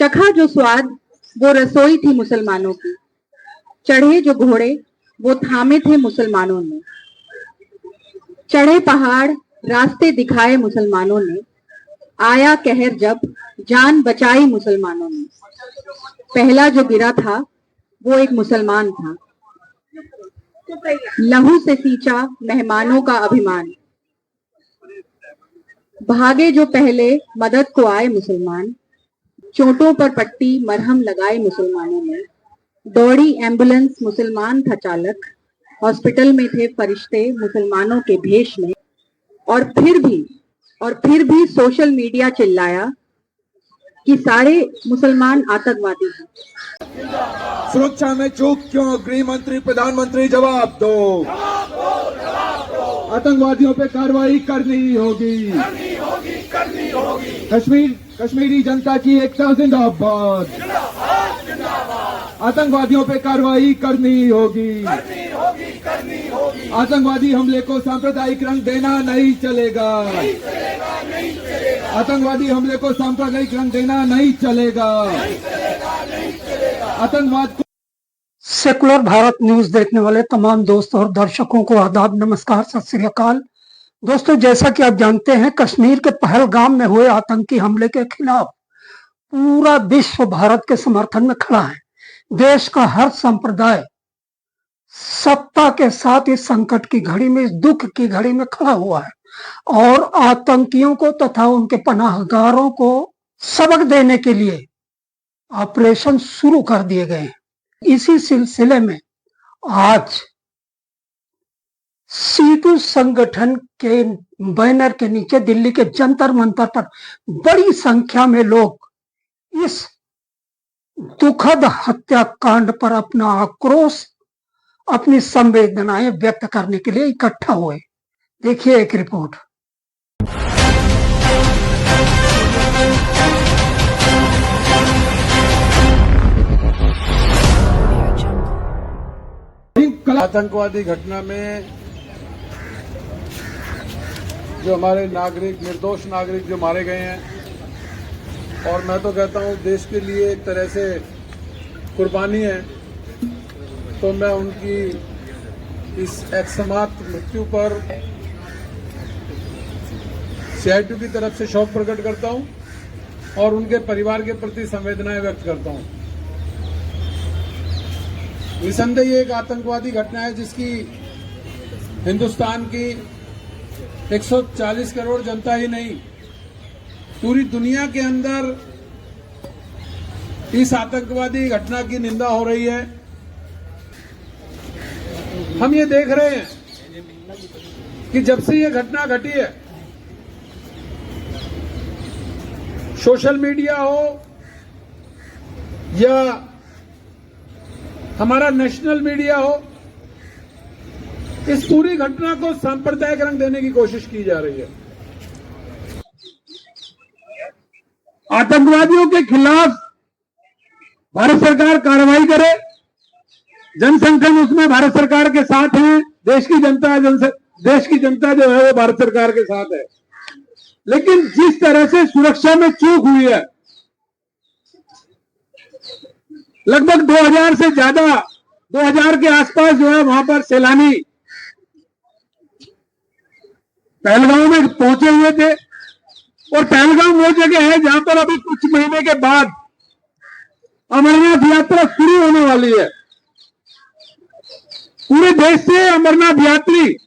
चखा जो स्वाद वो रसोई थी मुसलमानों की, चढ़े जो घोड़े वो थामे थे मुसलमानों ने, चढ़े पहाड़ रास्ते दिखाए मुसलमानों ने, आया कहर जब जान बचाई मुसलमानों ने। पहला जो गिरा था वो एक मुसलमान था, लहू से सींचा मेहमानों का अभिमान। भागे जो पहले मदद को आए मुसलमान, चोटों पर पट्टी मरहम लगाए मुसलमानों ने। दौड़ी एम्बुलेंस मुसलमान था चालक, हॉस्पिटल में थे फरिश्ते मुसलमानों के भेष में। और फिर भी सोशल मीडिया चिल्लाया कि सारे मुसलमान आतंकवादी हैं। सुरक्षा में चूक क्यों? गृह मंत्री प्रधानमंत्री जवाब दो। आतंकवादियों पे कार्रवाई करनी होगी। कश्मीरी जनता की एकता जिंदाबाद। आतंकवादियों पे कार्रवाई करनी होगी। आतंकवादी हमले को सांप्रदायिक रंग देना नहीं चलेगा। आतंकवादी हमले को सांप्रदायिक रंग देना नहीं चलेगा। आतंकवाद को सेकुलर भारत न्यूज देखने वाले तमाम दोस्तों और दर्शकों को आदाब, नमस्कार, सत श्री अकाल। दोस्तों, जैसा कि आप जानते हैं, कश्मीर के पहलगाम में हुए आतंकी हमले के खिलाफ पूरा विश्व भारत के समर्थन में खड़ा है। देश का हर संप्रदाय सत्ता के साथ इस संकट की घड़ी में, इस दुख की घड़ी में खड़ा हुआ है और आतंकियों को तथा उनके पनाहगारों को सबक देने के लिए ऑपरेशन शुरू कर दिए गए हैं। इसी सिलसिले में आज सीटू संगठन के बैनर के नीचे दिल्ली के जंतर मंतर पर बड़ी संख्या में लोग इस दुखद हत्याकांड पर अपना आक्रोश, अपनी संवेदनाएं व्यक्त करने के लिए इकट्ठा हुए। देखिए एक रिपोर्ट। आतंकवादी घटना में जो हमारे नागरिक, निर्दोष नागरिक जो मारे गए हैं, और मैं तो कहता हूं देश के लिए एक तरह से कुर्बानी है, तो मैं उनकी इस एकसमात मृत्यु पर CITU की तरफ से शोक प्रकट करता हूं और उनके परिवार के प्रति संवेदनाएं व्यक्त करता हूं। निसंदेह ये एक आतंकवादी घटना है जिसकी हिंदुस्तान की 140 करोड़ जनता ही नहीं, पूरी दुनिया के अंदर इस आतंकवादी घटना की निंदा हो रही है। हम ये देख रहे हैं कि जब से ये घटना घटी है, सोशल मीडिया हो या हमारा नेशनल मीडिया हो, इस पूरी घटना को सांप्रदायिक रंग देने की कोशिश की जा रही है। आतंकवादियों के खिलाफ भारत सरकार कार्रवाई करे, जनसंगठन उसमें भारत सरकार के साथ है, देश की जनता जो है वो भारत सरकार के साथ है। लेकिन जिस तरह से सुरक्षा में चूक हुई है, लगभग 2000 से ज्यादा, 2000 के आसपास जो है वहां पर सैलानी पहलगाम में पहुंचे हुए थे। और पहलगाम वो जगह है जहां पर अभी कुछ महीने के बाद अमरनाथ यात्रा शुरू होने वाली है। पूरे देश से अमरनाथ यात्री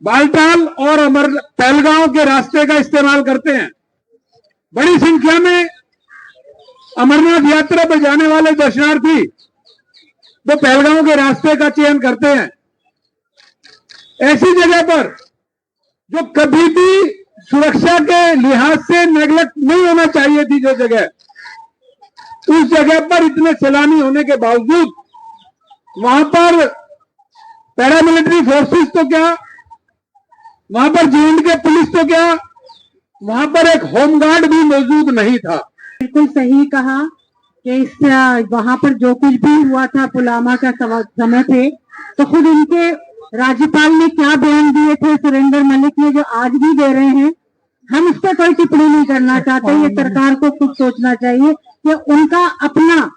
बालटाल और पहलगाम के रास्ते का इस्तेमाल करते हैं। बड़ी संख्या में अमरनाथ यात्रा पर जाने वाले दर्शनार्थी वो पहलगाम के रास्ते का चयन करते हैं। ऐसी जगह पर जो कभी भी सुरक्षा के लिहाज से नेग्लेक्ट नहीं होना चाहिए थी, जो जगह, उस जगह पर इतने सैलानी होने के बावजूद वहां पर पैरामिलिट्री फोर्सेस तो क्या, वहां पर J&K पुलिस तो क्या, वहां पर एक होमगार्ड भी मौजूद नहीं था। बिल्कुल सही कहा कि वहां पर जो कुछ भी हुआ था पुलवामा का समय थे, तो खुद उनके राज्यपाल ने क्या बयान दिए थे सुरेंद्र मलिक ने, जो आज भी दे रहे हैं हम इस पर कोई टिप्पणी नहीं करना चाहते। ये सरकार को खुद सोचना चाहिए कि उनका अपना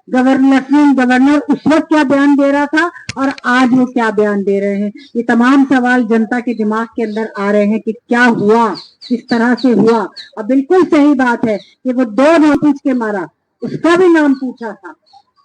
गवर्नर उस वक्त क्या बयान दे रहा था और आज वो क्या बयान दे रहे हैं। ये तमाम सवाल जनता के दिमाग के अंदर आ रहे हैं कि क्या हुआ, किस तरह से हुआ। और बिल्कुल सही बात है कि वो 2 नोटिस के मारा, उसका भी नाम पूछा था,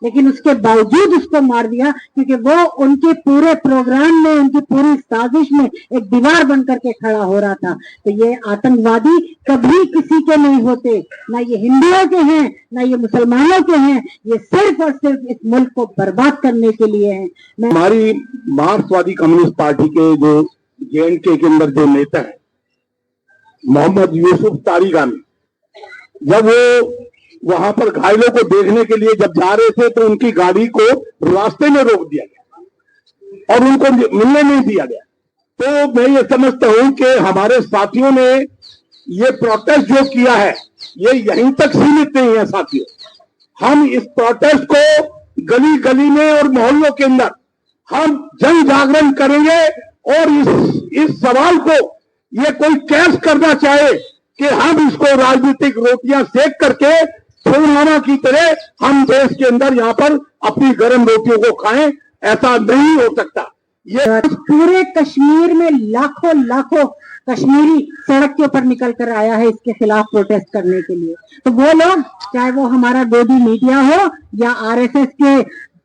लेकिन उसके बावजूद उसको मार दिया क्योंकि वो उनके पूरे प्रोग्राम में, उनकी पूरी साजिश में एक दीवार बन करके खड़ा हो रहा था। तो ये आतंकवादी कभी किसी के नहीं होते, ना ये हिंदुओं के हैं ना ये मुसलमानों के हैं, ये सिर्फ और सिर्फ इस मुल्क को बर्बाद करने के लिए हैं। हमारी मार्क्सवादी कम्युनिस्ट पार्टी के जो JNK के अंदर जो नेता है मोहम्मद यूसुफ तारिगामी, जब वो वहां पर घायलों को देखने के लिए जब जा रहे थे तो उनकी गाड़ी को रास्ते में रोक दिया गया और उनको मिलने नहीं दिया गया। तो मैं ये समझता हूं कि हमारे साथियों ने ये प्रोटेस्ट जो किया है ये यहीं तक सीमित नहीं है साथियों। हम इस प्रोटेस्ट को गली गली में और मोहल्लों के अंदर हम जन जागरण करेंगे और इस सवाल को ये कोई कैश करना चाहे कि हम इसको राजनीतिक रोटियां सेक करके पुलवामा की तरह हम देश के अंदर यहाँ पर अपनी गर्म रोटियों को खाएं, ऐसा नहीं हो सकता। ये पूरे कश्मीर में लाखों लाखों कश्मीरी सड़क के ऊपर निकल कर आया है इसके खिलाफ प्रोटेस्ट करने के लिए। तो वो लोग, चाहे वो हमारा गोदी मीडिया हो या RSS के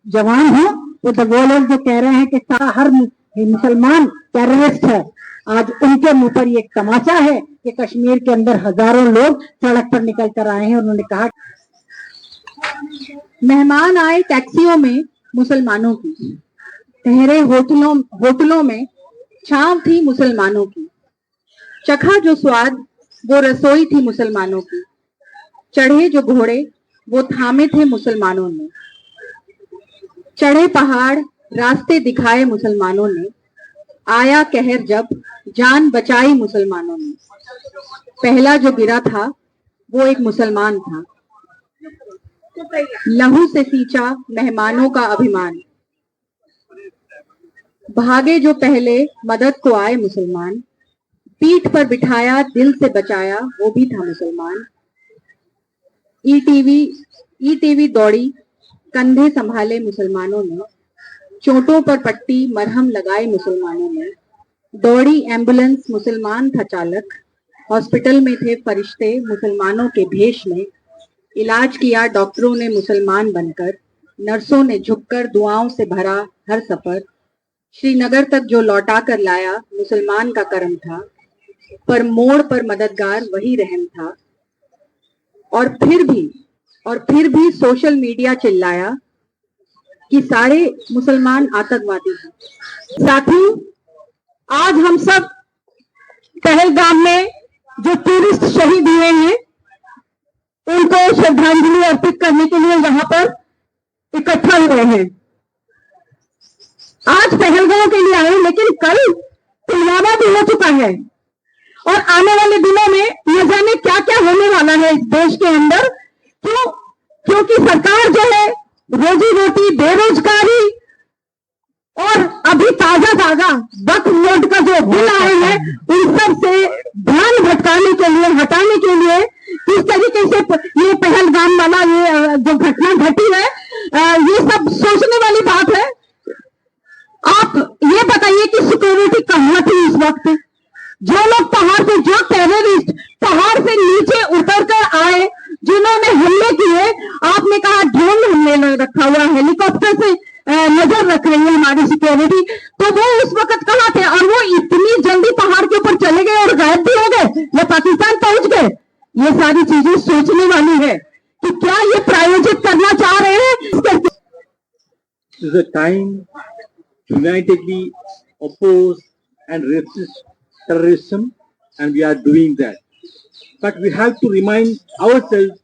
जवान हो, तो वो लोग जो कह रहे हैं कि हर मुसलमान टेररिस्ट है, आज उनके मुंह पर ये तमाचा है कि कश्मीर के अंदर हजारों लोग सड़क पर निकल कर आए हैं। उन्होंने कहा मेहमान आए टैक्सियों में मुसलमानों की, ठहरे होटलों में छांव थी मुसलमानों की, चखा जो स्वाद वो रसोई थी मुसलमानों की, चढ़े जो घोड़े वो थामे थे मुसलमानों ने, चढ़े पहाड़ रास्ते दिखाए मुसलमानों ने, आया कहर जब जान बचाई मुसलमानों ने, पहला जो गिरा था वो एक मुसलमान था, लहू से सींचा मेहमानों का अभिमान, भागे जो पहले मदद को आए मुसलमान, पीठ पर बिठाया दिल से बचाया वो भी था मुसलमान, ईटीवी दौड़ी कंधे संभाले मुसलमानों ने, चोटों पर पट्टी मरहम लगाए मुसलमानों ने, दौड़ी एम्बुलेंस मुसलमान था चालक, हॉस्पिटल में थे फरिश्ते मुसलमानों के भेष में, इलाज किया डॉक्टरों ने मुसलमान बनकर, नर्सों ने झुककर दुआओं से भरा हर सफर, श्रीनगर तक जो लौटा कर लाया मुसलमान का करम था, पर मोड़ पर मददगार वही रहम था। और फिर भी सोशल मीडिया चिल्लाया कि सारे मुसलमान आतंकवादी हैं। साथियों, आज हम सब पहलगाम में जो टूरिस्ट शहीद हुए हैं उनको श्रद्धांजलि अर्पित करने के लिए यहाँ पर इकट्ठा हुए हैं। आज पहलगाम के लिए आए, लेकिन कल पुलवामा भी हो चुका है और आने वाले दिनों में न जाने क्या क्या होने वाला है इस देश के अंदर। क्योंकि सरकार जो है रोजी रोटी, बेरोजगारी और अभी ताजा वक्फ बोर्ड का जो बिल आए हैं उन सब से ध्यान भटकाने के लिए, हटाने के लिए किस तरीके से ये पहलगाम वाला ये जो घटना घटी है, ये सब सोचने वाली बात है। आप ये बताइए कि सिक्योरिटी कहाँ थी इस वक्त? जो लोग पहाड़ से, जो टेररिस्ट पहाड़ से नीचे उतर कर आए, जिन्होंने हमले किए, आपने कहा ड्रोन हमले रखा हुआ, हेलीकॉप्टर से नजर रख रही है हमारी सिक्योरिटी, तो वो उस वक्त कहाँ थे? और वो इतनी जल्दी पहाड़ के ऊपर चले गए और गायब भी हो गए या पाकिस्तान पहुंच गए। ये सारी चीजें सोचने वाली है कि क्या ये प्रायोजित करना चाह रहे हैं। This is a time to unitedly oppose and resist terrorism, and we are doing that. But we have to remind ourselves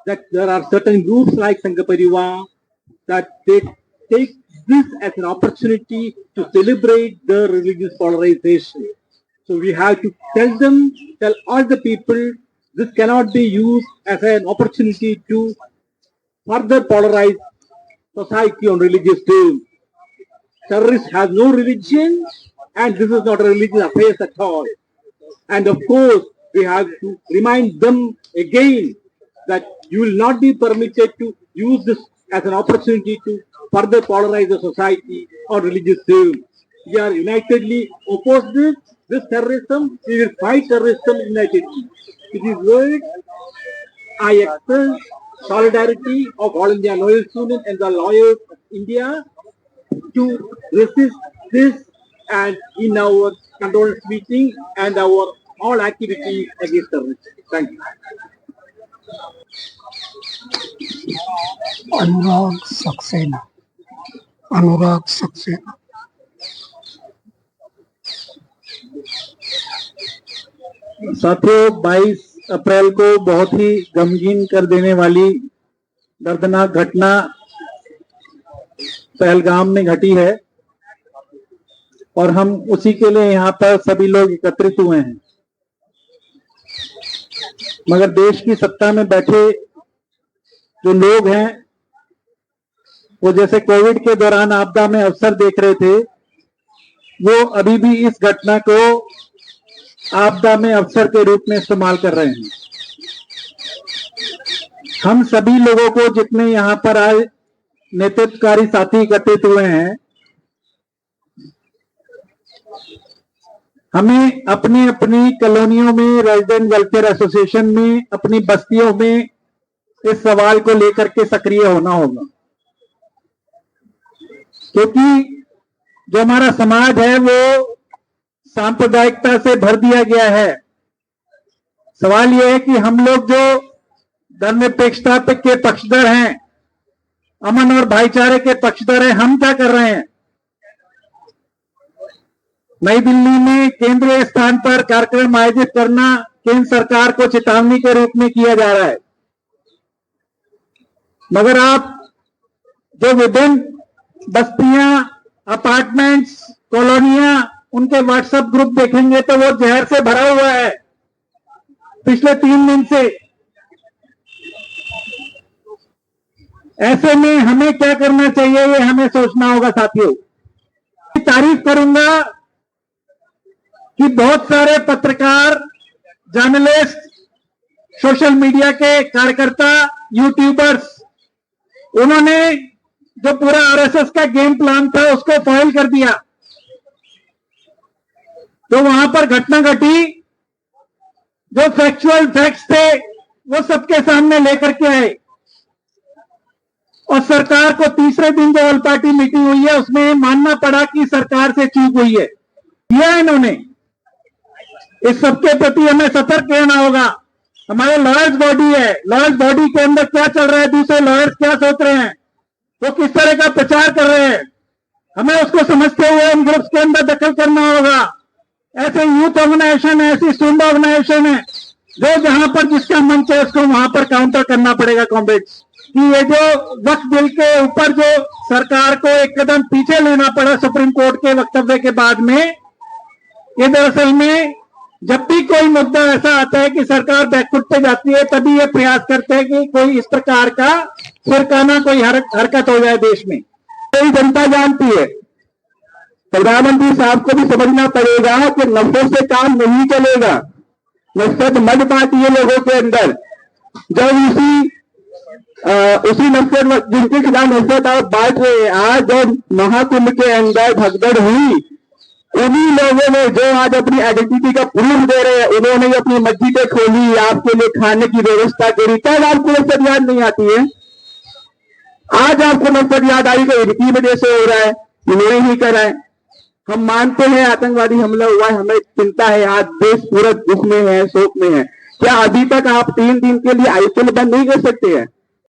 that there are certain groups like Sangha Parivar that they take this as an opportunity to celebrate the religious polarization. So we have to tell all the people, this cannot be used as an opportunity to further polarize society on religious grounds. Terrorists have no religion, and this is not a religious affair at all. And of course, we have to remind them again that you will not be permitted to use this as an opportunity to further polarize the society or religious symbols. We are unitedly opposed to this terrorism. We will fight terrorism unitedly. It is words I express solidarity of all India loyal students and the lawyers of India to resist this and in our condolence meeting and our all activities against terrorism. Thank you. अनुराग सक्सेना। साथियों, 22 अप्रैल को बहुत ही गमगीन कर देने वाली दर्दनाक घटना पहलगाम में घटी है और हम उसी के लिए यहाँ पर सभी लोग एकत्रित हुए हैं। मगर देश की सत्ता में बैठे जो लोग हैं वो जैसे कोविड के दौरान आपदा में अवसर देख रहे थे, वो अभी भी इस घटना को आपदा में अवसर के रूप में इस्तेमाल कर रहे हैं। हम सभी लोगों को जितने यहाँ पर आए नेतृत्वकारी साथी एकत्रित हुए हैं, हमें अपनी अपनी कॉलोनियों में, रेजिडेंट वेलफेयर एसोसिएशन में, अपनी बस्तियों में इस सवाल को लेकर के सक्रिय होना होगा, क्योंकि जो हमारा समाज है वो सांप्रदायिकता से भर दिया गया है। सवाल यह है कि हम लोग जो धर्मनिरपेक्षता के पक्षधर हैं, अमन और भाईचारे के पक्षधर हैं, हम क्या कर रहे हैं? नई दिल्ली में केंद्रीय स्थान पर कार्यक्रम आयोजित करना केंद्र सरकार को चेतावनी के रूप में किया जा रहा है, मगर आप जो विभिन्न बस्तियां, अपार्टमेंट्स, कॉलोनियां, उनके व्हाट्सएप ग्रुप देखेंगे तो वो जहर से भरा हुआ है पिछले 3 दिन से। ऐसे में हमें क्या करना चाहिए, ये हमें सोचना होगा साथियों। तारीफ करूंगा कि बहुत सारे पत्रकार, जर्नलिस्ट, सोशल मीडिया के कार्यकर्ता, यूट्यूबर्स, उन्होंने जो पूरा आरएसएस का गेम प्लान था उसको फॉइल कर दिया। तो वहां पर घटना घटी, जो फैक्चुअल फैक्ट्स थे वो सबके सामने लेकर के आए और सरकार को तीसरे दिन जो ऑल पार्टी मीटिंग हुई है उसमें मानना पड़ा कि सरकार से चूक हुई है। यह इन्होंने, इस सबके प्रति हमें सतर्क रहना होगा। हमारे लॉयर्स बॉडी है, लॉयर्स बॉडी के अंदर क्या चल रहा है, दूसरे लॉयर्स क्या सोच रहे हैं, वो किस तरह का प्रचार कर रहे हैं, हमें उसको समझते हुए इन ग्रुप्स के अंदर दखल करना होगा। ऐसे यूथ ऑर्गेनाइजेशन है, ऐसी स्टूडेंट ऑर्गेनाइजेशन है, जो जहां पर जिसका मंच है उसको वहां पर काउंटर करना पड़ेगा कॉम्रेड्स। कि ये जो वक्फ बिल के ऊपर जो सरकार को एक कदम पीछे लेना पड़ा सुप्रीम कोर्ट के वक्तव्य के बाद में, ये दरअसल में जब भी कोई मुद्दा ऐसा आता है कि सरकार बैकफुट पे जाती है, तभी ये प्रयास करते हैं कि कोई इस प्रकार का फिरकाना कोई हरकत हो जाए देश में। कोई जनता जानती है, प्रधानमंत्री साहब को भी समझना पड़ेगा कि नफरत से काम नहीं चलेगा। नफरत मत बांटिए लोगों के अंदर। जब उसी नफरत, जिनके खिलाफ नफरत आप बांट रहे हैं, आज जब महाकुंभ के अंदर भगदड़ हुई, उन्हीं लोगों ने जो आज अपनी आइडेंटिटी का प्रूफ दे रहे हैं, उन्होंने अपनी मस्जिदें खोली, आपके लिए खाने की व्यवस्था करी, तब आपको नफरत याद नहीं आती है। आज आपको नफरत याद आई कि इनकी वजह से हो रहा है, इन्होंने ही करा है। हम मानते हैं आतंकवादी हमला हुआ है, हमें चिंता है, आज देश पूरा दुख में है, शोक में है। क्या अभी तक आप 3 दिन के लिए आईपीएल बंद नहीं कर सकते हैं?